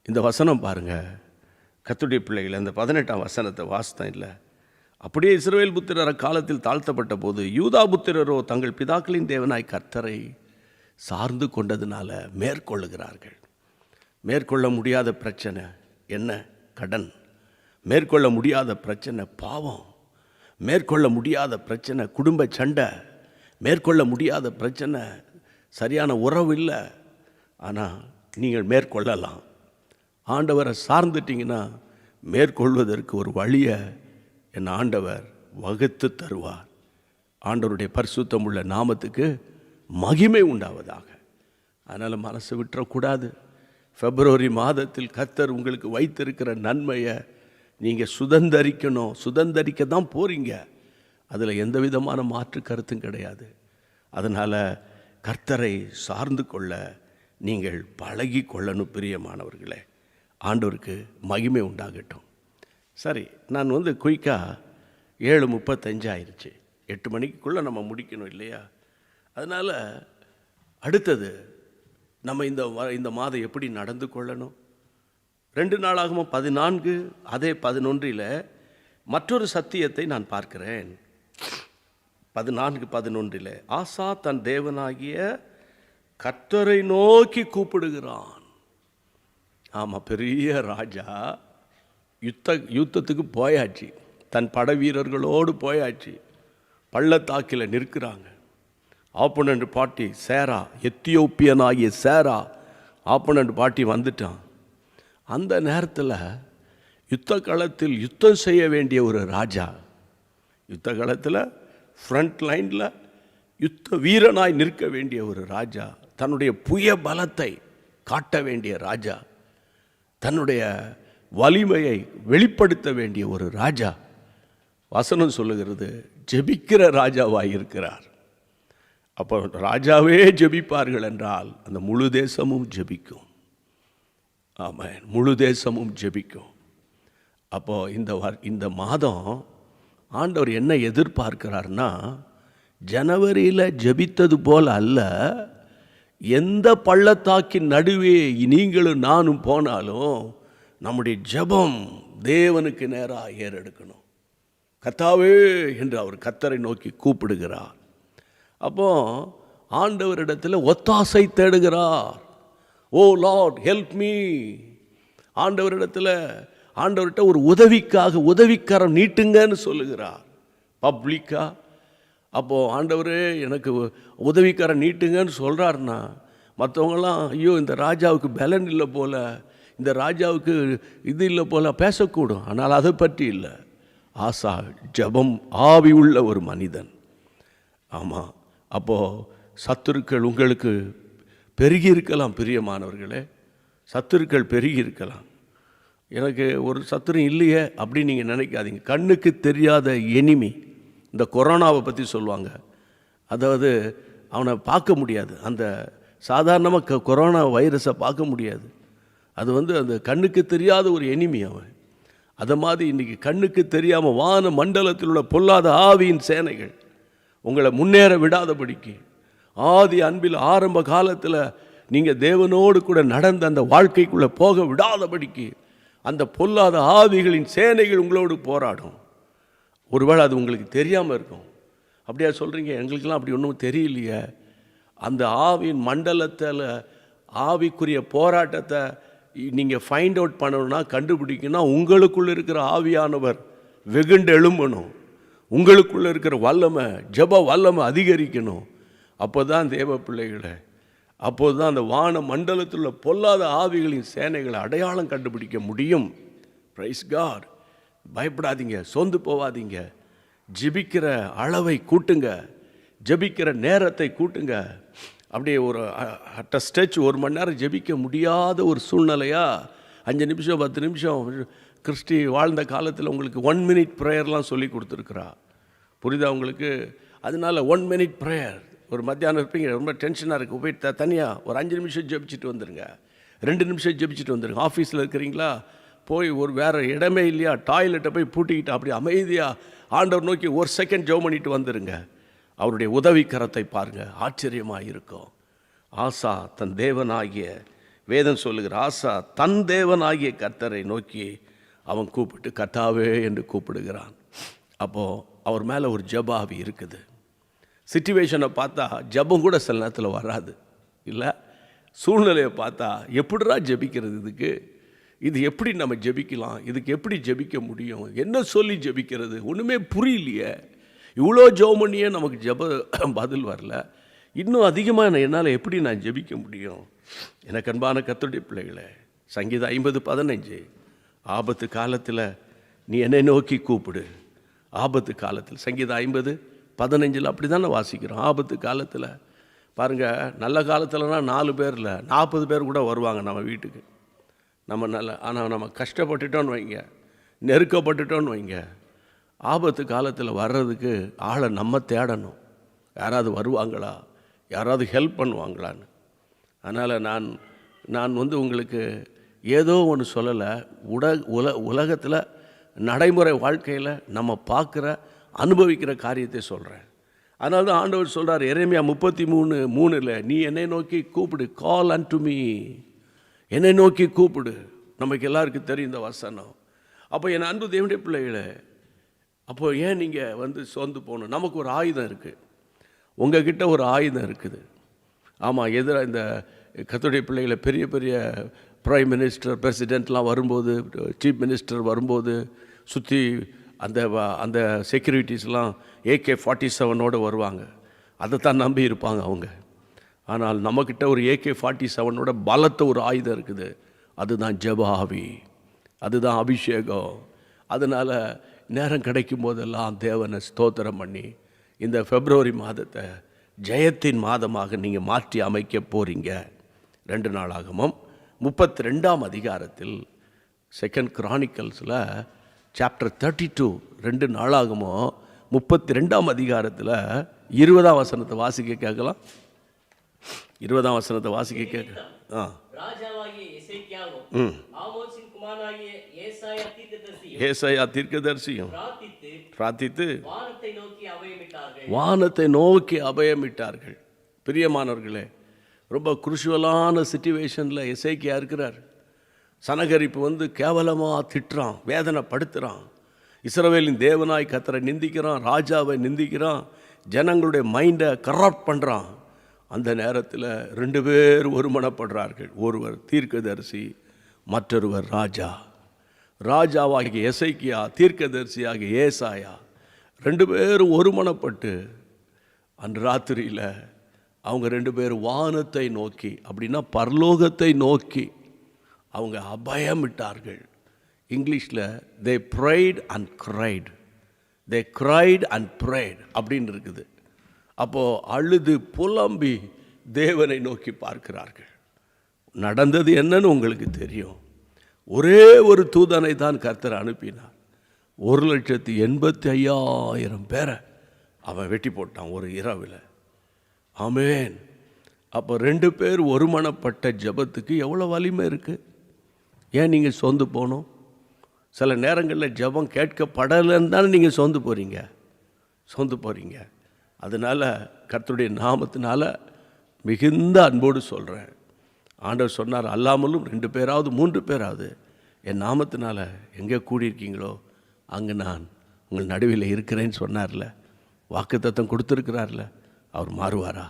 இந்த வசனம் பாருங்கள், கர்த்தருடைய பிள்ளைகள் அந்த 18ஆம் வசனத்தை வாசித்தம் இல்லை. அப்படியே இஸ்ரவேல் புத்திரர் காலத்தில் தாழ்த்தப்பட்ட போது யூதா புத்திரரோ தங்கள் பிதாக்களின் தேவனாய் கர்த்தரை சார்ந்து கொண்டதுனால மேற்கொள்ளுகிறார்கள். மேற்கொள்ள முடியாத பிரச்சனை என்ன? கடன். மேற்கொள்ள முடியாத பிரச்சனை பாவம். மேற்கொள்ள முடியாத பிரச்சனை குடும்ப சண்டை. மேற்கொள்ள முடியாத பிரச்சனை சரியான உறவு இல்லை. ஆனால் நீங்கள் மேற்கொள்ளலாம். ஆண்டவரை சார்ந்துட்டிங்கன்னா மேற்கொள்வதற்கு ஒரு வழியை என் ஆண்டவர் வகுத்து தருவார். ஆண்டவருடைய பரிசுத்தமுள்ள நாமத்துக்கு மகிமை உண்டாவதாக. அதனால் மனசு விட்டுறக்கூடாது. பிப்ரவரி மாதத்தில் கர்த்தர் உங்களுக்கு வைத்திருக்கிற நன்மையை நீங்கள் சுதந்தரிக்கணும். சுதந்தரிக்க தான் போகிறீங்க. அதில் எந்த விதமான மாற்று கருத்தும் கிடையாது. அதனால் கர்த்தரை சார்ந்து கொள்ள நீங்கள் பழகி கொள்ளணும் பிரியமானவர்களே. ஆண்டவருக்கு மகிமை உண்டாகட்டும். சரி, நான் குயிக்காக 7:35 ஆயிடுச்சு. 8 மணிக்குள்ளே நம்ம முடிக்கணும் இல்லையா? அதனால் அடுத்தது நம்ம இந்த மாதம் எப்படி நடந்து கொள்ளணும்? 2 நாளாகமம் 14 அதே 11 மற்றொரு சத்தியத்தை நான் பார்க்கிறேன். 14:11 ஆசா தன் தேவனாகிய கர்த்தரை நோக்கி கூப்பிடுகிறான். ஆமாம், பெரிய ராஜா யுத்தத்துக்கு போயாச்சு, தன் பட வீரர்களோடு போயாச்சு, பள்ளத்தாக்கில் நிற்கிறாங்க. ஆப்பனண்ட் பார்ட்டி சேரா, எத்தியோப்பியனாகிய சேரா ஆப்பனண்ட் பார்ட்டி வந்துட்டான். அந்த நேரத்தில் யுத்த களத்தில் யுத்தம் செய்ய வேண்டிய ஒரு ராஜா, யுத்த களத்தில் ஃப்ரண்ட் லைனில் யுத்த வீரனாய் நிற்க வேண்டிய ஒரு ராஜா, தன்னுடைய புய பலத்தை காட்ட வேண்டிய ராஜா, தன்னுடைய வலிமையை வெளிப்படுத்த வேண்டிய ஒரு ராஜா, வசனம் சொல்லுகிறது ஜெபிக்கிற ராஜாவாக இருக்கிறார். அப்போ ராஜாவே ஜெபிப்பார்கள் என்றால் அந்த முழு தேசமும் ஜெபிக்கும். ஆமாம், முழு தேசமும் ஜெபிக்கும். அப்போது இந்த மாதம் ஆண்டவர் என்ன எதிர்பார்க்கிறார்னா, ஜனவரியில் ஜெபித்தது போல் அல்ல, எந்த பள்ளத்தாக்கின் நடுவே நீங்களும் நானும் போனாலும் நம்முடைய ஜெபம் தேவனுக்கு நேராக ஏறெடுக்கணும். கர்த்தாவே என்று அவர் கர்த்தரை நோக்கி கூப்பிடுகிறார். அப்போ ஆண்டவரிடத்தில் ஒத்தாசை தேடுகிறார். ஓ லார்ட் ஹெல்ப் மீ. ஆண்டவர்கிட்ட ஒரு உதவிக்கரம் நீட்டுங்கன்னு சொல்லுகிறார் பப்ளிக்கா. அப்போது ஆண்டவரே எனக்கு உதவிக்கரம் நீட்டுங்கன்னு சொல்கிறாருன்னா, மற்றவங்களாம் ஐயோ இந்த ராஜாவுக்கு பலன் இல்லை போல், இந்த ராஜாவுக்கு இது இல்லை போல் பேசக்கூடும். ஆனால் அதை பற்றி இல்லை. ஆசா ஜெபம் ஆவி உள்ள ஒரு மனிதன். ஆமாம், அப்போது சத்துருக்கள் உங்களுக்கு பெருகி இருக்கலாம் பிரியமானவர்களே, சத்துருக்கள் பெருகி இருக்கலாம். எனக்கு ஒரு சத்துரு இல்லையே அப்படின்னு நீங்கள் நினைக்காதீங்க. கண்ணுக்கு தெரியாத எனிமி, இந்த கொரோனாவை பற்றி சொல்லுவாங்க. அதாவது அவனை பார்க்க முடியாது, அந்த சாதாரணமாக கொரோனா வைரஸை பார்க்க முடியாது. அது அந்த கண்ணுக்கு தெரியாத ஒரு எனிமி அவன். அதை மாதிரி இன்றைக்கி கண்ணுக்கு தெரியாமல் வான மண்டலத்தில் உள்ள பொல்லாத ஆவியின் சேனைகள் உங்களை முன்னேற விடாதபடிக்கு, ஆதி அன்பில் ஆரம்ப காலத்தில் நீங்கள் தேவனோடு கூட நடந்த அந்த வாழ்க்கைக்குள்ளே போக விடாதபடிக்கு அந்த பொல்லாத ஆவிகளின் சேனைகள் உங்களோடு போராடும். ஒருவேளை அது உங்களுக்கு தெரியாமல் இருக்கும். அப்படியா சொல்கிறீங்க? எங்களுக்கெல்லாம் அப்படி ஒன்றும் தெரியலையே. அந்த ஆவியின் மண்டலத்தில் ஆவிக்குரிய போராட்டத்தை நீங்கள் ஃபைண்ட் அவுட் பண்ணணும்னா, கண்டுபிடிக்கணும்னா, உங்களுக்குள்ளே இருக்கிற ஆவியானவர் வெகுண்டு எழும்பணும். உங்களுக்குள்ளே இருக்கிற வல்லமை, ஜெப வல்லமை அதிகரிக்கணும். அப்போ தான் தேவ பிள்ளைகளை, அப்போது தான் அந்த வான மண்டலத்தில் உள்ள பொல்லாத ஆவிகளின் சேனைகளை அடையாளம் கண்டுபிடிக்க முடியும். Praise God. பயப்படாதீங்க, சோர்ந்து போவாதீங்க. ஜெபிக்கிற அளவை கூட்டுங்க, ஜெபிக்கிற நேரத்தை கூட்டுங்க. அப்படியே ஒரு அட் அ ஸ்டெச் 1 மணி நேரம் ஜெபிக்க முடியாத ஒரு சூழ்நிலையா 5 நிமிஷம் 10 நிமிஷம் கிறிஸ்டி வாழ்ந்த காலத்தில் உங்களுக்கு 1 மினிட் ப்ரேயர்லாம் சொல்லி கொடுத்துருக்குறா. புரியுதா உங்களுக்கு? அதனால 1 மினிட் ப்ரேயர். ஒரு மத்தியானம் இருப்பீங்க, ரொம்ப டென்ஷனாக இருக்குது, போயிட்டு தனியாக ஒரு 5 நிமிஷம் ஜெபிச்சுட்டு வந்துடுங்க, 2 நிமிஷம் ஜெபிச்சுட்டு வந்துடுங்க. ஆஃபீஸில் இருக்கிறீங்களா, போய் ஒரு வேறு இடமே இல்லையா, டாய்லெட்டை போய் பூட்டிக்கிட்டு அப்படி அமைதியாக ஆண்டவர் நோக்கி 1 செகண்ட் ஜெபம் பண்ணிட்டு வந்துடுங்க. அவருடைய உதவிக்கரத்தை பாருங்கள், ஆச்சரியமாக இருக்கும். ஆசா தன் தேவனாகிய, வேதம் சொல்லுகிற ஆசா தன் தேவனாகிய கர்த்தரை நோக்கி அவன் கூப்பிட்டு கர்த்தாவே என்று கூப்பிடுகிறான். அப்போது அவர் மேலே ஒரு ஜெபாவி இருக்குது. சிச்சுவேஷனை பார்த்தா ஜெபம் கூட சில நேரத்தில் வராது இல்லை. சூழ்நிலையை பார்த்தா எப்படிடா ஜெபிக்கிறது, இது எப்படி நம்ம ஜெபிக்கலாம், இதுக்கு எப்படி ஜெபிக்க முடியும், என்ன சொல்லி ஜெபிக்கிறது, ஒன்றுமே புரியலையே. இவ்வளோ ஜெபம் பண்ணியே நமக்கு பதில் வரல, இன்னும் அதிகமாக என்னால் எப்படி நான் ஜெபிக்க முடியும்? எனக்கு அன்பான கர்த்தருடைய பிள்ளைகளே, சங்கீதம் 50:15 ஆபத்து காலத்தில் நீ என்னை நோக்கி கூப்பிடு. ஆபத்து காலத்தில் சங்கீதம் 50:15 அப்படி தானே வாசிக்கிறோம். ஆபத்து காலத்தில் பாருங்கள், நல்ல காலத்தில்னா 4 பேர் இல்லை 40 பேர் கூட வருவாங்க நம்ம வீட்டுக்கு. ஆனால் நம்ம கஷ்டப்பட்டுட்டோன்னு வைங்க, நெருக்கப்பட்டுட்டோன்னு வைங்க, ஆபத்து காலத்தில் வர்றதுக்கு ஆளை நம்ம தேடணும். யாராவது வருவாங்களா, யாராவது ஹெல்ப் பண்ணுவாங்களான்னு. அதனால் நான் உங்களுக்கு ஏதோ ஒன்று சொல்லலை. உலகத்தில் நடைமுறை வாழ்க்கையில் நம்ம பார்க்குற அனுபவிக்கிற காரியத்தை சொல்கிறேன். அதனால தான் ஆண்டவர் சொல்கிறார் எரேமியா 33:3, நீ என்னை நோக்கி கூப்பிடு, கால் அன்டு மீ, என்னை நோக்கி கூப்பிடு. நமக்கு எல்லாருக்கும் தெரியும் இந்த வசனம். அப்போ என் அன்பு தேவனுடைய பிள்ளைகளே, அப்போ ஏன் நீங்கள் சோர்ந்து போகணும்? நமக்கு ஒரு ஆயுதம் இருக்குது, உங்ககிட்ட ஒரு ஆயுதம் இருக்குது. ஆமாம், எதிராக இந்த கர்த்தருடைய பிள்ளைகளை பெரிய பெரிய பிரைம் மினிஸ்டர், பிரசிடெண்ட்லாம் வரும்போது, சீஃப் மினிஸ்டர் வரும்போது சுற்றி அந்த செக்யூரிட்டிஸ்லாம் AK-47 வருவாங்க. அதை தான் நம்பி இருப்பாங்க அவங்க. ஆனால் நம்மக்கிட்ட ஒரு AK-47 பலத்த ஒரு ஆயுதம் இருக்குது. அதுதான் ஜெப ஆவி, அதுதான் அபிஷேகம். அதனால் நேரம் கிடைக்கும் போதெல்லாம் தேவனை ஸ்தோத்திரம் பண்ணி இந்த பிப்ரவரி மாதத்தை ஜெயத்தின் மாதமாக நீங்கள் மாற்றி அமைக்க போகிறீங்க. 2 நாளாகமம் 32ஆம் அதிகாரத்தில் 2 Chroniclesல சாப்டர் 32, 2 நாளாகமம் 32ஆம் அதிகாரத்தில் 20ஆம் வசனத்தை வாசிக்க கேட்கலாம். 20ஆம் வசனத்தை வாசிக்க கேட்க. ராஜாவாகிய எசேக்கியாவும் ஆமோசின் குமாரனாகிய ஏசாயா தீர்க்கதரிசியும் பிரார்த்தித்து வானத்தை நோக்கி அபயமிட்டார்கள். பிரியமானவர்களே, ரொம்ப குருஷுவலான சிச்சுவேஷனில் எசேக்கியா இருக்கிறார். சனகரிப்பு கேவலமாக திட்டுறான், வேதனைப்படுத்துகிறான். இஸ்ரவேலின் தேவனாய் கர்த்தரை நிந்திக்கிறான், ராஜாவை நிந்திக்கிறான், ஜனங்களுடைய மைண்டை கரப்ட் பண்ணுறான். அந்த நேரத்தில் 2 பேர் ஒருமனப்படுறார்கள். ஒருவர் தீர்க்கதரிசி, மற்றொருவர் ராஜா. ராஜாவாகிய எசேக்கியா, தீர்க்கதரிசியாகிய ஏசாயா, 2 பேரும் ஒருமனப்பட்டு அன்று ராத்திரியில் அவங்க 2 பேரும் வானத்தை நோக்கி, அப்படின்னா பரலோகத்தை நோக்கி அவங்க அபயமிட்டார்கள். இங்கிலீஷில் they prayed and cried, they cried and prayed அப்படின்னு இருக்குது. அப்போது அழுது புலம்பி தேவனை நோக்கி பார்க்கிறார்கள். நடந்தது என்னன்னு உங்களுக்கு தெரியும். ஒரே ஒரு தூதனை தான் கர்த்தர் அனுப்பினார். 1,85,000 பேரை அவன் வெட்டி போட்டான் ஒரு இரவில். ஆமென். அப்போ 2 பேர் ஒருமனப்பட்ட ஜெபத்துக்கு எவ்வளோ வலிமை இருக்குது. ஏன் நீங்கள் சோர்ந்து போகணும்? சில நேரங்களில் ஜெபம் கேட்கப்படலைன்னு தானே நீங்கள் சோர்ந்து போகிறீங்க. அதனால் கர்த்தருடைய நாமத்தினால மிகுந்த அன்போடு சொல்கிறேன். ஆண்டவர் சொன்னார், அல்லாமலும் 2 பேராவது 3 பேராவது என் நாமத்தினால எங்கே கூடியிருக்கீங்களோ அங்கே நான் உங்கள் நடுவில் இருக்கிறேன்னு சொன்னார்ல, வாக்குத்தத்தம் கொடுத்துருக்கிறார்ல. அவர் மாறுவாரா?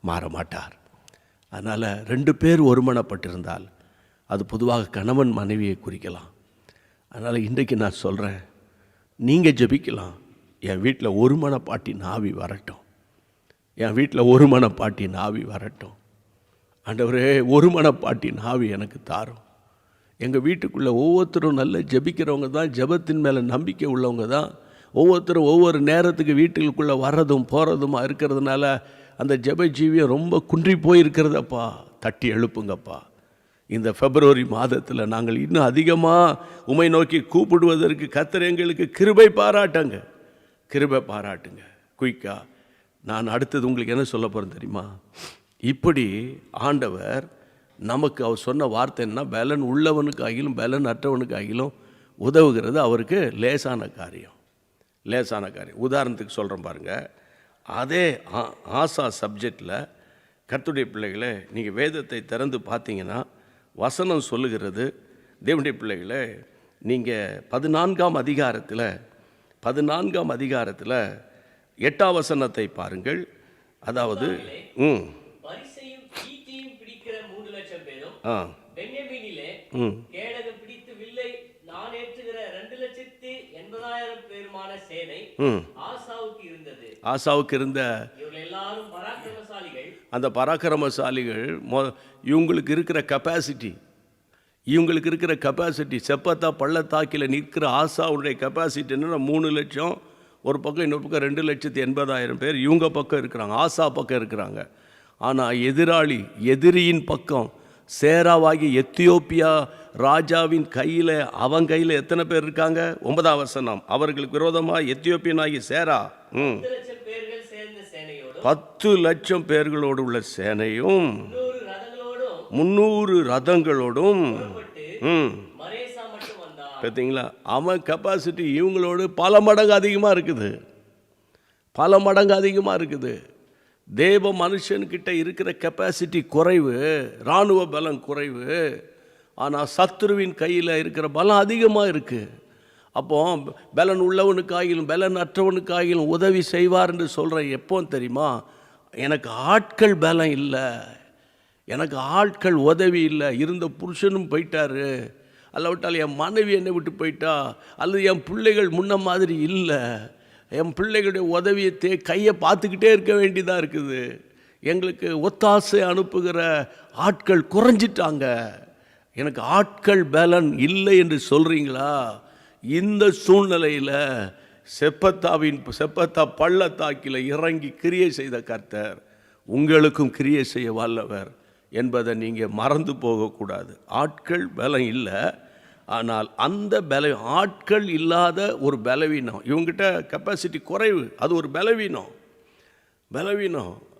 மாற மாட்டார். அதனால் 2 பேர் ஒருமனப்பட்டிருந்தால் அது பொதுவாக கணவன் மனைவியை குறிக்கலாம். அதனால் இன்றைக்கு நான் சொல்கிறேன், நீங்கள் ஜெபிக்கலாம். என் வீட்டில் ஒருமனப்பாட்டின் ஆவி வரட்டும், என் வீட்டில் ஒருமனப்பாட்டின் ஆவி வரட்டும். ஆண்டவரே, ஒருமனப்பாட்டின் ஆவி எனக்கு தாரும். எங்கள் வீட்டுக்குள்ளே ஒவ்வொருத்தரும் நல்ல ஜெபிக்கிறவங்க தான், ஜெபத்தின் மேலே நம்பிக்கை உள்ளவங்க தான். ஒவ்வொருத்தரும் ஒவ்வொரு நேரத்துக்கு வீட்டுக்குள்ளே வர்றதும் போகிறதுமா இருக்கிறதுனால அந்த ஜெப ஜீவியம் ரொம்ப குன்றி போயிருக்கிறதப்பா. தட்டி எழுப்புங்கப்பா. இந்த பிப்ரவரி மாதத்தில் நாங்கள் இன்னும் அதிகமாக உம்மை நோக்கி கூப்பிடுவதற்கு கர்த்தர் எங்களுக்கு கிருபை பாராட்டுங்க. குயிக்கா நான் அடுத்தது உங்களுக்கு என்ன சொல்ல போகிறேன் தெரியுமா? இப்படி ஆண்டவர் நமக்கு அவர் சொன்ன வார்த்தை என்ன, பலன் உள்ளவனுக்காகிலும் பலன் அற்றவனுக்காகிலும் உதவுகிறது அவருக்கு லேசான காரியம். உதாரணத்துக்கு சொல்கிறேன் பாருங்கள். அதே ஆசா சப்ஜெக்டில் கர்த்தருடைய பிள்ளைகளை நீங்கள் வேதத்தை திறந்து பார்த்தீங்கன்னா வசனம் சொல்லுகிறது, தேவனுடைய பிள்ளைகளை நீங்கள் 14ஆம் அதிகாரத்தில் 8ஆம் வசனத்தை பாருங்கள். அதாவது பென்யமீனிலே கேடகம் பிடித்து வில்லை நாணேற்றுகிற 2,80,000 பேருமான சேனை ஆசாவுக்கு இருந்த எல்லாரும் பராக்கிரமசாலிகள். அந்த பராக்கிரமசாலிகள் இவங்களுக்கு இருக்கிற கெப்பாசிட்டி செப்பத்தா பள்ளத்தாக்கில் நிற்கிற ஆசாவுடைய கெப்பாசிட்டி என்னன்னா 3 லட்சம் ஒரு பக்கம், இன்னொரு பக்கம் 2,80,000 பேர் இவங்க பக்கம் இருக்கிறாங்க, ஆசா பக்கம் இருக்கிறாங்க. ஆனால் எதிரியின் பக்கம் சேராவாகி எத்தியோப்பியா ராஜாவின் கையில், அவன் கையில் எத்தனை பேர் இருக்காங்க? 9ஆம் வசனம். அவர்களுக்கு விரோதமாக எத்தியோப்பியனாகி சேரா 10 லட்சம் பேர்களோடு உள்ள சேனையும் 300 ரதங்களோடும். பார்த்தீங்களா? அவன் கெப்பாசிட்டி இவங்களோடு பல மடங்கு அதிகமாக இருக்குது. பல மடங்கு அதிகமாக இருக்குது. தேவ மனுஷன்கிட்ட இருக்கிற கெப்பாசிட்டி குறைவு, இராணுவ பலம் குறைவு. ஆனால் சத்துருவின் கையில் இருக்கிற பலம் அதிகமாக இருக்குது. அப்போ பலன் உள்ளவனுக்காகிலும் பலன் அற்றவனுக்காகிலும் உதவி செய்வார் என்று சொல்கிறேன். எப்போ தெரியுமா? எனக்கு ஆட்கள் பலம் இல்லை, எனக்கு ஆட்கள் உதவி இல்லை. இருந்த புருஷனும் போயிட்டாரு, அல்லாவிட்டால் என் மனைவி என்னை விட்டு போயிட்டா, அல்லது என் பிள்ளைகள் முன்ன மாதிரி இல்லை, என் பிள்ளைகளுடைய உதவியை கையை பார்த்துக்கிட்டே இருக்க வேண்டியதாக இருக்குது. எங்களுக்கு ஒத்தாசை அனுப்புகிற ஆட்கள் குறைஞ்சிட்டாங்க, எனக்கு ஆட்கள் பலன் இல்லை என்று சொல்கிறீங்களா? இந்த சூழ்நிலையில் செப்பத்தா பள்ளத்தாக்கில் இறங்கி கிரியை செய்த கர்த்தர் உங்களுக்கும் கிரியை செய்ய வல்லவர் என்பதை நீங்கள் மறந்து போகக்கூடாது. ஆட்கள் பலம் இல்லை, ஆனால் அந்த ஆட்கள் இல்லாத ஒரு பலவீனம், இவங்ககிட்ட கெப்பாசிட்டி குறைவு, அது ஒரு பலவீனம்.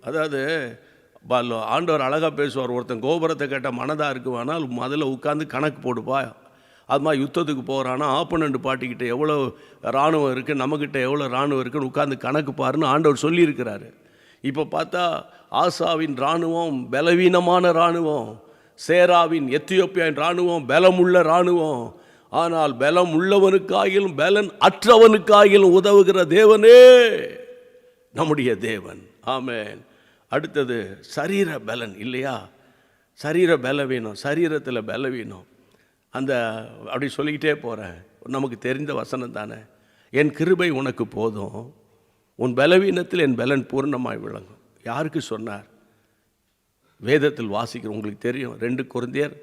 அதாவது ஆண்டவர் அழகாக பேசுவார். ஒருத்தன் கோபுரத்தை கேட்டால் மனதாக இருக்குவானால் முதல்ல உட்காந்து கணக்கு போடுப்பா. அது மாதிரி யுத்தத்துக்கு போகிறான்னா ஆப்பனண்ட் பார்ட்டிக்கிட்ட எவ்வளோ இராணுவம் இருக்குது, நம்மக்கிட்ட எவ்வளோ இராணுவம் இருக்குன்னு உட்காந்து கணக்கு பாருன்னு ஆண்டவர் சொல்லியிருக்கிறாரு. இப்போ பார்த்தா ஆசாவின் இராணுவம் பலவீனமான இராணுவம், சேராவின் எத்தியோப்பியாவின் இராணுவம் பலமுள்ள இராணுவம். ஆனால் பலம் உள்ளவனுக்காகிலும் பலன் அற்றவனுக்காகிலும் உதவுகிற தேவனே நம்முடைய தேவன். ஆமென். அடுத்தது சரீர பலன் இல்லையா? சரீர பலவீனம், சரீரத்தில் பலவீனம். அப்படி சொல்லிக்கிட்டே போகிறேன். நமக்கு தெரிந்த வசனம் தானே, என் கிருபை உனக்கு போதும், உன் பலவீனத்தில் என் பலன் பூர்ணமாய் விளங்கும். யாருக்கு சொன்னார்? வேதத்தில் வாசிக்கிறோம், உங்களுக்கு தெரியும். 2 கொரிந்தியர்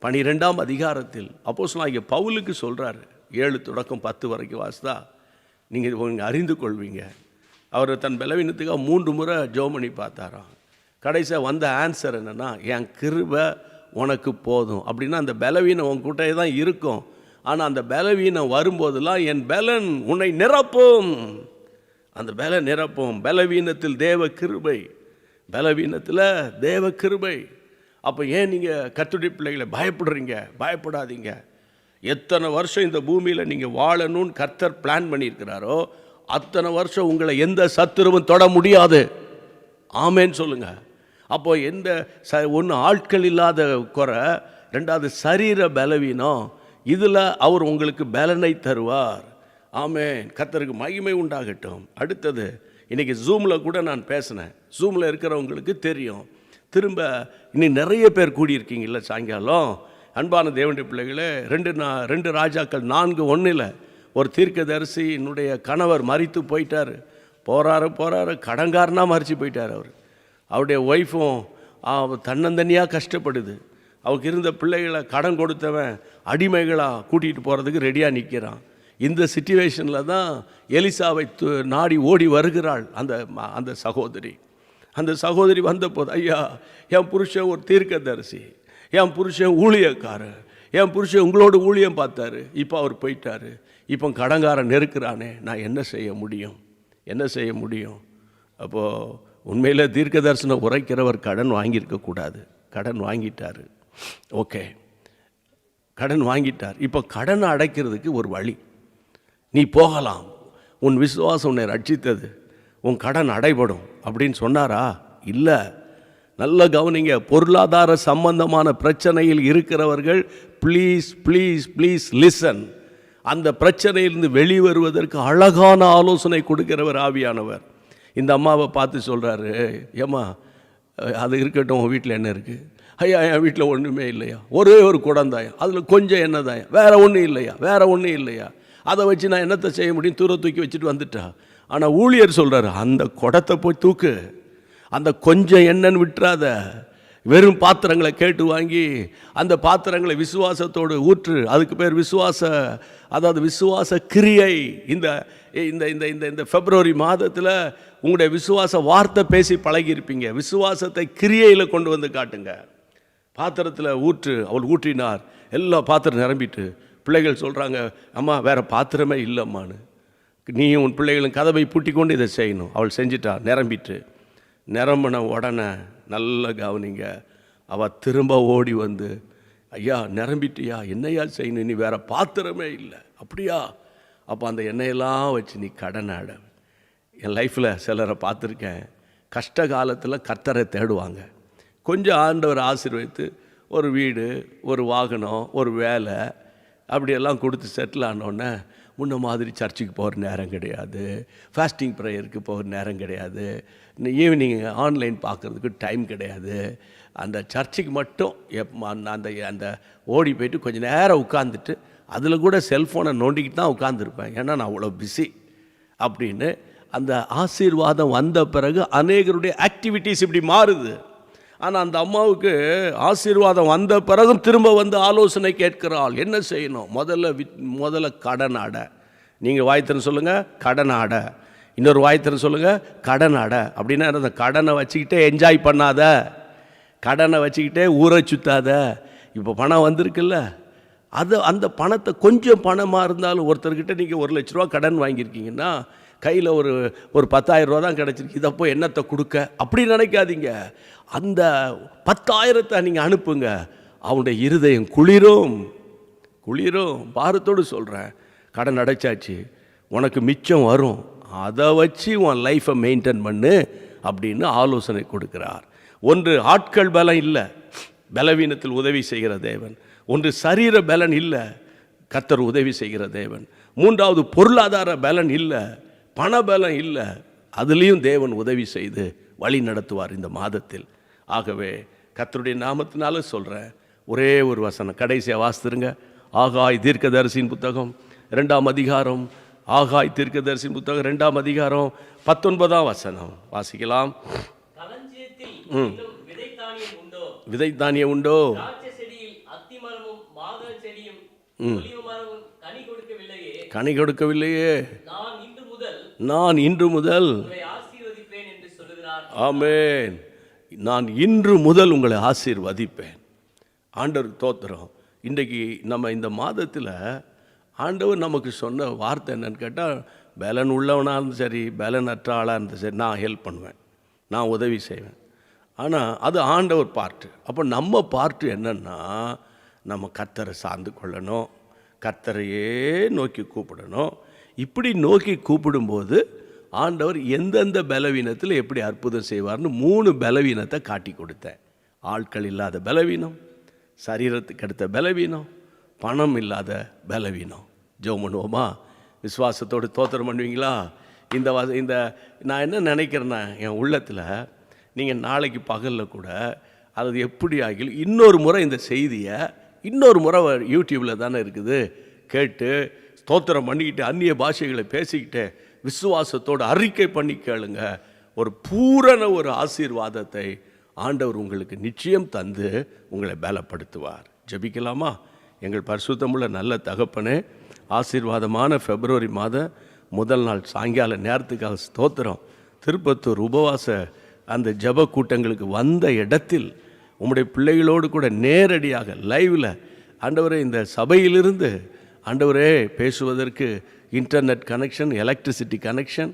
12ஆம் அதிகாரத்தில் அப்போஸ்தலனாகிய பவுலுக்கு சொல்கிறார். 7 தொடக்கம் 10 வரைக்கும் வாசித்தா நீங்கள் அறிந்து கொள்வீங்க. அவர் தன் பலவீனத்துக்காக 3 முறை ஜெபம் பண்ணி பார்த்தாராம். கடைசியாக வந்த ஆன்சர் என்னென்னா, என் கிருபை உனக்கு போதும். அப்படின்னா அந்த பலவீனம் உன்கிட்ட தான் இருக்கும், ஆனால் அந்த பலவீனம் வரும்போதெல்லாம் என் பலன் உன்னை நிரப்பும், அந்த பலன் நிரப்பும். பலவீனத்தில் தேவ கிருபை, பலவீனத்தில் தேவ கிருபை. அப்போ ஏன் நீங்கள் கர்த்தருடைய பிள்ளைகளை பயப்படுறீங்க? பயப்படாதீங்க. எத்தனை வருஷம் இந்த பூமியில் நீங்கள் வாழணும்னு கர்த்தர் பிளான் பண்ணியிருக்கிறாரோ அத்தனை வருஷம் உங்களை எந்த சத்துருவும் தொட முடியாது. ஆமேன்னு சொல்லுங்கள். அப்போது எந்த ஒன்று ஆட்கள் இல்லாத குறை, 2வது சரீர பலவீனம், இதில் அவர் உங்களுக்கு பலனை தருவார். ஆமென். கர்த்தருக்கு மகிமை உண்டாகட்டும். அடுத்தது, இன்றைக்கி ஜூமில் கூட நான் பேசினேன். ஜூமில் இருக்கிறவங்களுக்கு தெரியும். திரும்ப இன்னும் நிறைய பேர் கூடியிருக்கீங்கல்ல சாயங்காலம். அன்பான தேவனுடைய பிள்ளைகளே, 2 ராஜாக்கள் 4:1 ஒரு தீர்க்கதரிசி என்னுடைய கணவர் மரித்து போயிட்டார். போகிறாரு கடங்காரனாக மறித்து போயிட்டார். அவருடைய ஒய்ஃபும் தன்னந்தனியாக கஷ்டப்படுது. அவருக்கு இருந்த பிள்ளைகளை கடன் கொடுத்தவன் அடிமைகளாக கூட்டிகிட்டு போகிறதுக்கு ரெடியாக நிற்கிறான். இந்த சிச்சுவேஷனில் தான் எலிசாவை நாடி ஓடி வருகிறாள் அந்த சகோதரி. அந்த சகோதரி வந்தபோது, ஐயா என் புருஷன் ஒரு தீர்க்கதரிசி, என் புருஷன் ஊழியக்காரர், என் புருஷன் உங்களோட ஊழியம் பார்த்தாரு, இப்போ அவர் போயிட்டாரு, இப்போ கடங்காரன் நெருக்கிறானே, நான் என்ன செய்ய முடியும்? அப்போது உண்மையில் தீர்க்க தரிசனம் உரைக்கிறவர் கடன் வாங்கியிருக்கக்கூடாது. கடன் வாங்கிட்டார். ஓகே, கடன் வாங்கிட்டார். இப்போ கடனை அடைக்கிறதுக்கு ஒரு வழி, நீ போகலாம், உன் விசுவாசம் உன்னை ரட்சித்தது, உன் கடன் அடைபடும் அப்படின்னு சொன்னாரா? இல்லை. நல்ல கவனிங்க. பொருளாதார சம்பந்தமான பிரச்சனையில் இருக்கிறவர்கள் ப்ளீஸ் ப்ளீஸ் ப்ளீஸ் லிசன். அந்த பிரச்சனையிலிருந்து வெளிவருவதற்கு அழகான ஆலோசனை கொடுக்கிறவர் ஆவியானவர். இந்த அம்மாவை பார்த்து சொல்கிறாரு, ஏம்மா அது இருக்கட்டும், உன் வீட்டில் என்ன இருக்குது? ஐயா என் வீட்டில் ஒன்றுமே இல்லையா, ஒரே ஒரு குடந்தாயம், அதில் கொஞ்சம் எண்ணெய், வேறு ஒன்றும் இல்லையா, அதை வச்சு நான் என்னத்தை செய்ய முடியும்? தூக்கி வச்சுட்டு வந்துட்டா. ஆனால் ஊழியர் சொல்கிறாரு, அந்த குடத்தை போய் தூக்கு, அந்த கொஞ்சம் எண்ணெய்ன்னு விட்டுறாத, வெறும் பாத்திரங்களை கேட்டு வாங்கி அந்த பாத்திரங்களை விசுவாசத்தோடு ஊற்று. அதுக்கு பேர் விசுவாச கிரியை. இந்த இந்த இந்த இந்த இந்த பிப்ரவரி மாதத்தில் உங்களுடைய விசுவாச வார்த்தை பேசி பழகியிருப்பீங்க. விசுவாசத்தை கிரியையில் கொண்டு வந்து காட்டுங்க. பாத்திரத்தில் ஊற்று. அவள் ஊற்றினார், எல்லா பாத்திரம் நிரம்பிட்டு. பிள்ளைகள் சொல்கிறாங்க, அம்மா வேறு பாத்திரமே இல்லைம்மான்னு. நீயும் உன் பிள்ளைகளும் கதவை பூட்டி கொண்டு இதை செய்யணும். அவள் செஞ்சிட்டா, நிரம்பிட்டு. நிரம்பின உடனே நல்ல கவனிங்க, அவள் திரும்ப ஓடி வந்து, ஐயா நிரம்பிட்டியா, என்னையா செய்யணும், இனி வேறு பாத்திரமே இல்லை. அப்படியா? அப்போ அந்த எண்ணெயெல்லாம் வச்சு நீ கடன் அட. என் லைஃப்பில் சிலரை பார்த்துருக்கேன். கஷ்ட காலத்தில் கர்த்தரை தேடுவாங்க. கொஞ்சம் ஆண்டவர் ஆசீர்வதித்து ஒரு வீடு, ஒரு வாகனம், ஒரு வேலை அப்படியெல்லாம் கொடுத்து செட்டில் ஆனோடனே முன்ன மாதிரி சர்ச்சுக்கு போகிற நேரம் கிடையாது, ஃபாஸ்டிங் ப்ரேயருக்கு போகிற நேரம் கிடையாது, ஈவினிங் ஆன்லைன் பார்க்குறதுக்கு டைம் கிடையாது. அந்த சர்ச்சுக்கு மட்டும் அந்த அந்த ஓடி போயிட்டு கொஞ்சம் நேரம் உட்காந்துட்டு அதில் கூட செல்ஃபோனை நோண்டிக்கிட்டு தான் உட்காந்துருப்பேன். ஏன்னா நான் அவ்வளோ பிஸி அப்படின்னு. அந்த ஆசீர்வாதம் வந்த பிறகு அநேகருடைய ஆக்டிவிட்டீஸ் இப்படி மாறுது. ஆனால் அந்த அம்மாவுக்கு ஆசீர்வாதம் வந்த பிறகும் திரும்ப வந்து ஆலோசனை கேட்கிறாள். என்ன செய்யணும்? முதல்ல கடன் ஆட. நீங்கள் வாய்த்திறன் சொல்லுங்கள், கடன் ஆட. இன்னொரு வாய்த்திறன் சொல்லுங்கள், கடன் ஆட. அப்படின்னா அந்த கடனை வச்சுக்கிட்டே என்ஜாய் பண்ணாத, கடனை வச்சுக்கிட்டே ஊரை சுத்தாத. இப்போ பணம் வந்திருக்குல்ல, அந்த பணத்தை கொஞ்சம் பணமாக இருந்தாலும் ஒருத்தர்கிட்ட நீங்கள் 1 லட்ச ரூபா கடன் வாங்கியிருக்கீங்கன்னா கையில் ஒரு 10,000 ரூபா தான் கிடச்சிருக்கு, இதப்போ என்னத்தை கொடுக்க அப்படி நினைக்காதீங்க. அந்த 10,000 நீங்கள் அனுப்புங்க, அவனுடைய இருதயம் குளிரும். பாரத்தோடு சொல்கிறேன். கடன் அடைச்சாச்சு, உனக்கு மிச்சம் வரும், அதை வச்சு உன் லைஃப்பை மெயின்டைன் பண்ணு அப்படின்னு ஆலோசனை கொடுக்கிறார். ஒன்று ஆட்கள் பலம் இல்லை, பலவீனத்தில் உதவி செய்கிற தேவன். ஒன்று சரீர பலன் இல்லை, கர்த்தர் உதவி செய்கிற தேவன். 3வது பொருளாதார பலன் இல்லை, பண பலம் இல்லை, அதுலேயும் தேவன் உதவி செய்து வழி நடத்துவார் இந்த மாதத்தில். ஆகவே கர்த்தருடைய நாமத்தினால சொல்கிறேன், ஒரே ஒரு வசனம் கடைசியாக வாசித்துருங்க. ஆகாய் தீர்க்கதரிசியின் புத்தகம் 2ஆம் அதிகாரம், ஆகாய் தீர்க்கதரிசியின் புத்தகம் 2ஆம் அதிகாரம் 19ஆம் வசனம் வாசிக்கலாம். விதை தானியம் உண்டோ? கனி கொடுக்கவில்லையே. நான் இன்று முதல் ஆமென், நான் இன்று முதல் உங்களை ஆசீர்வதிப்பேன். ஆண்டவர் தோத்திரம். இன்றைக்கு நம்ம இந்த மாதத்தில் ஆண்டவர் நமக்கு சொன்ன வார்த்தை என்னன்னு கேட்டால், பலன் உள்ளவனாக இருந்தாலும் சரி, பலன் அற்ற ஆளாக இருந்தாலும் சரி, நான் ஹெல்ப் பண்ணுவேன், நான் உதவி செய்வேன். ஆனால் அது ஆண்டவர் பார்ட்டு. அப்போ நம்ம பார்ட்டு என்னென்னா, நம்ம கர்த்தரை சார்ந்து கொள்ளணும், கர்த்தரையே நோக்கி கூப்பிடணும். இப்படி நோக்கி கூப்பிடும்போது ஆண்டவர் எந்தெந்த பலவீனத்தில் எப்படி அற்புதம் செய்வார்னு 3 பலவீனத்தை காட்டி கொடுத்தேன். ஆட்கள் இல்லாத பலவீனம், சரீரத்துக்கு அடுத்த பலவீனம், பணம் இல்லாத பலவீனம். ஜெபம் பண்ணுவோமா? விசுவாசத்தோடு தோத்திரம் பண்ணுவீங்களா? இந்த நான் என்ன நினைக்கிறேன்னா, என் உள்ளத்தில் நீங்கள் நாளைக்கு பகலில் கூட அது எப்படி ஆகிலும் இன்னொரு முறை இந்த செய்தியை இன்னொரு முறை யூடியூப்பில் தானே இருக்குது, கேட்டு ஸ்தோத்திரம் பண்ணிக்கிட்டு அந்நிய பாஷைகளை பேசிக்கிட்டு விசுவாசத்தோடு அறிக்கை பண்ணி கேளுங்க. ஒரு பூரண ஒரு ஆசீர்வாதத்தை ஆண்டவர் உங்களுக்கு நிச்சயம் தந்து உங்களை பலப்படுத்துவார். ஜெபிக்கலாமா? எங்கள் பரிசுத்தமுள்ள நல்ல தகப்பனே, ஆசீர்வாதமான பிப்ரவரி மாதம் முதல் நாள் சாயங்கால நேரத்துக்காக ஸ்தோத்திரம். திருப்பத்தூர் உபவாச அந்த ஜப கூட்டங்களுக்கு வந்த இடத்தில் உம்முடைய பிள்ளைகளோடு கூட நேரடியாக லைவில் ஆண்டவரே, இந்த சபையிலிருந்து ஆண்டவரே பேசுவதற்கு இன்டர்நெட் கனெக்ஷன், எலக்ட்ரிசிட்டி கனெக்ஷன்,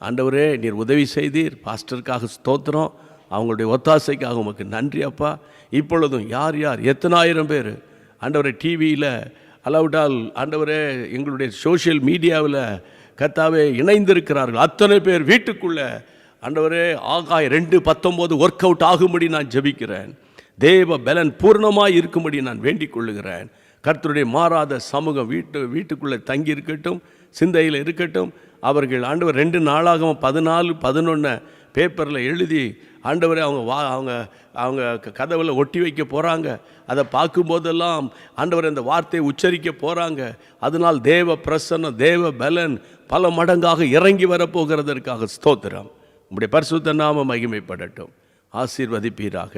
ஆண்டவரே நீர் உதவி செய்தீர். பாஸ்டருக்காக ஸ்தோத்திரம், அவங்களுடைய ஒத்தாசைக்காக உமக்கு நன்றி அப்பா. இப்பொழுதும் யார் யார் எத்தனாயிரம் பேர் ஆண்டவரே டிவியில் அலவுடால் ஆண்டவரே எங்களுடைய சோஷியல் மீடியாவில் கர்த்தாவே இணைந்திருக்கிறார்கள், அத்தனை பேர் வீட்டுக்குள்ளே ஆண்டவரே ஆகாய் 2:19 ஒர்க் அவுட் ஆகும்படி நான் ஜெபிக்கிறேன். தேவ பலன் பூர்ணமாக இருக்கும்படி நான் வேண்டிக் கொள்ளுகிறேன். கர்த்தருடைய மாறாத சமூகம் வீட்டுக்குள்ளே தங்கி இருக்கட்டும், சிந்தையில் இருக்கட்டும். அவர்கள் ஆண்டவர் 2 நாளாகவும் 14-11 பேப்பரில் எழுதி ஆண்டவரை அவங்க கதவில் ஒட்டி வைக்க போகிறாங்க. அதை பார்க்கும்போதெல்லாம் ஆண்டவர் அந்த வார்த்தையை உச்சரிக்க போகிறாங்க. அதனால் தேவ பிரசன்னம், தேவ பலன் பல மடங்காக இறங்கி வரப்போகிறதற்காக ஸ்தோத்திரம். உம்முடைய பரிசுத்த நாம மகிமைப்படட்டும். ஆசீர்வதிப்பீராக.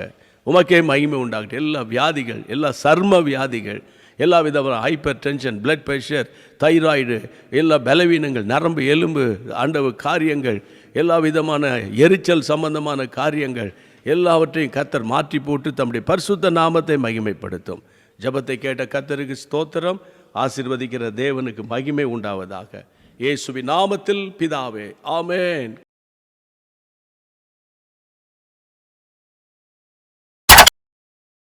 உமக்கே மகிமை உண்டாகட்டும். எல்லா வியாதிகள், எல்லா சர்ம வியாதிகள், எல்லா விதமான hyper tension, blood pressure, thyroid, எல்லா பலவீனங்கள், நரம்பு எலும்பு ஆண்டவர் காரியங்கள், எல்லா விதமான எரிச்சல் சம்பந்தமான காரியங்கள் எல்லாவற்றையும் கர்த்தர் மாற்றி போட்டு தம்முடைய பரிசுத்த நாமத்தை மகிமைப்படுத்தும். ஜெபத்தை கேட்ட கர்த்தருக்கு ஸ்தோத்திரம். ஆசீர்வதிக்கிற தேவனுக்கு மகிமை உண்டாவதாக. இயேசுவின் நாமத்தில் பிதாவே, ஆமென்.